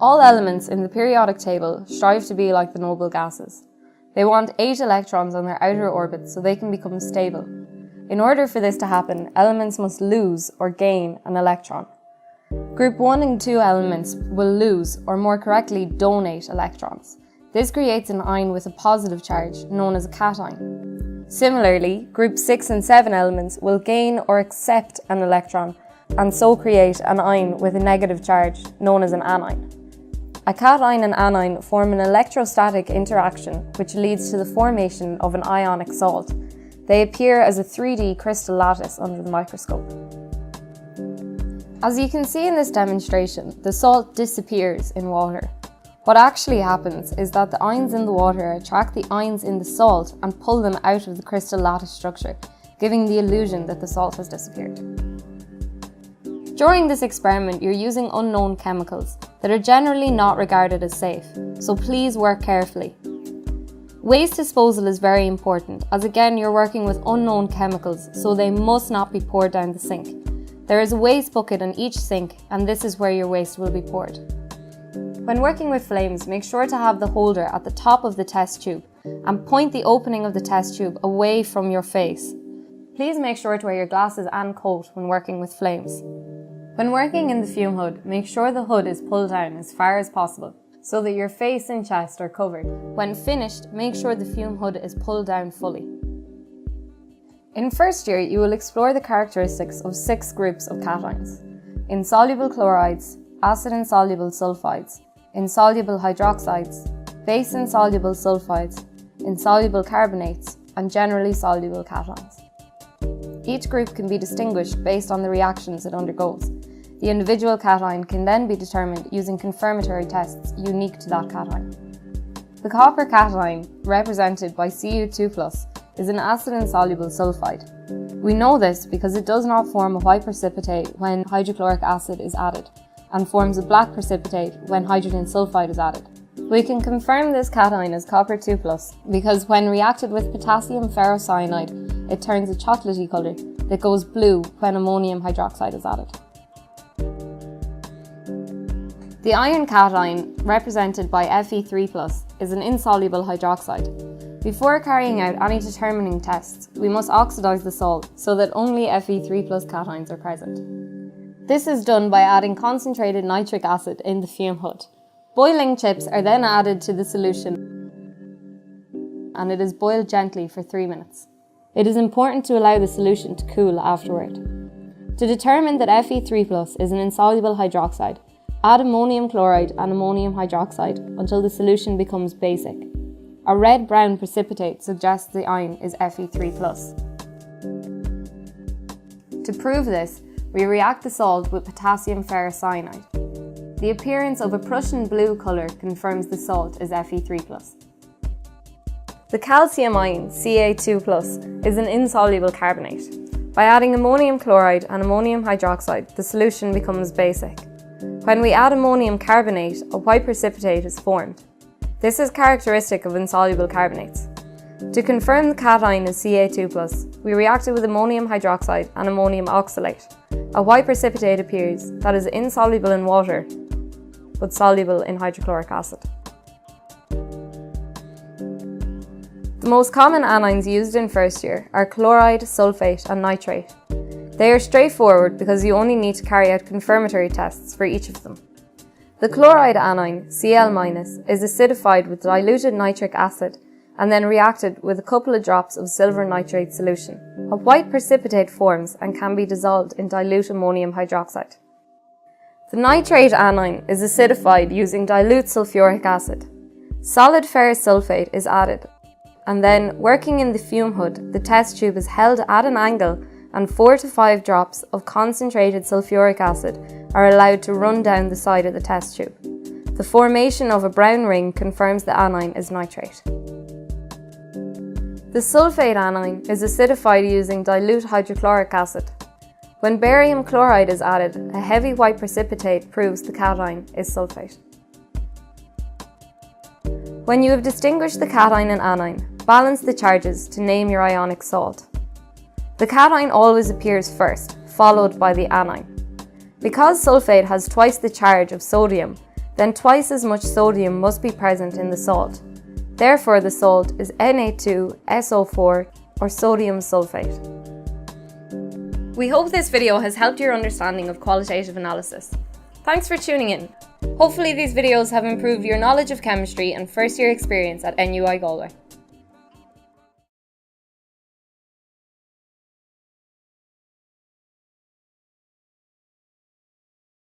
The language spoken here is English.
All elements in the periodic table strive to be like the noble gases. They want 8 electrons on their outer orbits so they can become stable. In order for this to happen, elements must lose or gain an electron. Group 1 and 2 elements will lose, or more correctly, donate electrons. This creates an ion with a positive charge, known as a cation. Similarly, group 6 and 7 elements will gain or accept an electron, and so create an ion with a negative charge, known as an anion. A cation and anion form an electrostatic interaction which leads to the formation of an ionic salt. They appear as a 3D crystal lattice under the microscope. As you can see in this demonstration, the salt disappears in water. What actually happens is that the ions in the water attract the ions in the salt and pull them out of the crystal lattice structure, giving the illusion that the salt has disappeared. During this experiment, you're using unknown chemicals that are generally not regarded as safe, so please work carefully. Waste disposal is very important, as again you're working with unknown chemicals, so they must not be poured down the sink. There is a waste bucket in each sink, and this is where your waste will be poured. When working with flames, make sure to have the holder at the top of the test tube and point the opening of the test tube away from your face. Please make sure to wear your glasses and coat when working with flames. When working in the fume hood, make sure the hood is pulled down as far as possible so that your face and chest are covered. When finished, make sure the fume hood is pulled down fully. In first year, you will explore the characteristics of 6 groups of cations: insoluble chlorides, acid-insoluble sulfides, insoluble hydroxides, base-insoluble sulfides, insoluble carbonates, and generally soluble cations. Each group can be distinguished based on the reactions it undergoes. The individual cation can then be determined using confirmatory tests unique to that cation. The copper cation, represented by Cu2+, is an acid-insoluble sulfide. We know this because it does not form a white precipitate when hydrochloric acid is added, and forms a black precipitate when hydrogen sulfide is added. We can confirm this cation as copper 2+ because when reacted with potassium ferrocyanide, it turns a chocolatey colour that goes blue when ammonium hydroxide is added. The iron cation, represented by Fe3+, is an insoluble hydroxide. Before carrying out any determining tests, we must oxidise the salt so that only Fe3+ cations are present. This is done by adding concentrated nitric acid in the fume hood. Boiling chips are then added to the solution and it is boiled gently for 3 minutes. It is important to allow the solution to cool afterward. To determine that Fe3+ is an insoluble hydroxide, add ammonium chloride and ammonium hydroxide until the solution becomes basic. A red-brown precipitate suggests the ion is Fe3+. To prove this, we react the salt with potassium ferrocyanide. The appearance of a Prussian blue colour confirms the salt is Fe3+. The calcium ion, Ca2+, is an insoluble carbonate. By adding ammonium chloride and ammonium hydroxide, the solution becomes basic. When we add ammonium carbonate, a white precipitate is formed. This is characteristic of insoluble carbonates. To confirm the cation is Ca2+, we react it with ammonium hydroxide and ammonium oxalate. A white precipitate appears that is insoluble in water, but soluble in hydrochloric acid. The most common anions used in first year are chloride, sulfate, and nitrate. They are straightforward because you only need to carry out confirmatory tests for each of them. The chloride anion, Cl-, is acidified with diluted nitric acid and then reacted with a couple of drops of silver nitrate solution. A white precipitate forms and can be dissolved in dilute ammonium hydroxide. The nitrate anion is acidified using dilute sulfuric acid. Solid ferrous sulfate is added, and then, working in the fume hood, the test tube is held at an angle and 4 to 5 drops of concentrated sulfuric acid are allowed to run down the side of the test tube. The formation of a brown ring confirms the anion is nitrate. The sulfate anion is acidified using dilute hydrochloric acid. When barium chloride is added, a heavy white precipitate proves the cation is sulfate. When you have distinguished the cation and anion, balance the charges to name your ionic salt. The cation always appears first, followed by the anion. Because sulfate has twice the charge of sodium, then twice as much sodium must be present in the salt. Therefore, the salt is Na2SO4 or sodium sulfate. We hope this video has helped your understanding of qualitative analysis. Thanks for tuning in. Hopefully these videos have improved your knowledge of chemistry and first year experience at NUI Galway.